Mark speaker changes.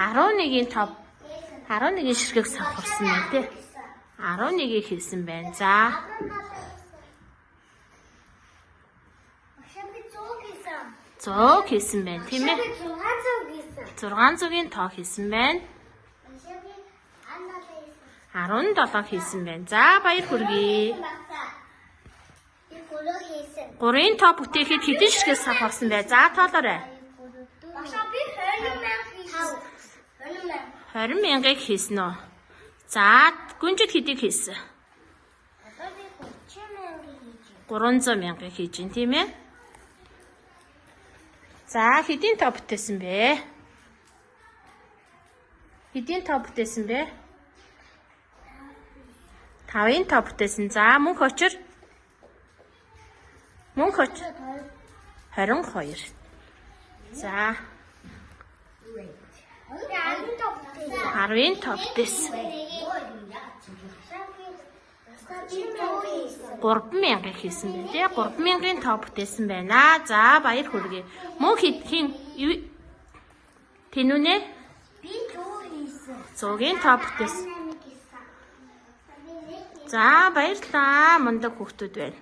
Speaker 1: 11-ийн тоо 11-ийн ширхэг савхарсан байна тий. 11-ийг хийсэн байна. За.
Speaker 2: Машаби 100 хийсэн.
Speaker 1: 100 хийсэн байна тийм ээ.
Speaker 2: 600 хийсэн.
Speaker 1: 600-ийн тоо хийсэн байна.
Speaker 2: Машаби 17
Speaker 1: 17 хийсэн байна. За баяр хүргэе.
Speaker 2: Би 3 хийсэн.
Speaker 1: 3-ын тоо бүтээхэд хэдэн ширхэг савхарсан бэ? За тоолоорой.
Speaker 2: Машаби 20,000 хийсэн.
Speaker 1: 20,000-ыг хийсэн үү? За гүнжид хэдийг хийсэн?
Speaker 2: Машаби 30,000 хийсэн.
Speaker 1: 300,000-ыг хийж гин тийм ээ. За хэдийн тоо бүтээсэн бэ? Хэдийн тоо бүтээсэн бэ? 5-ын тоо бүтээсэн. За мөнх очир. Мөнх очир. 22. За 10-ын тоо бүтээсэн. 3,000-ыг хийсэн байна тий. 3,000-ын тоо бүтээсэн байна. За баяр хүргэе. Мөнх хин тэнүнэ?
Speaker 2: Би 100 хийсэн.
Speaker 1: 100-ийн тоо бүтээсэн. За баярлалаа. Мундаг хүүхдүүд байна.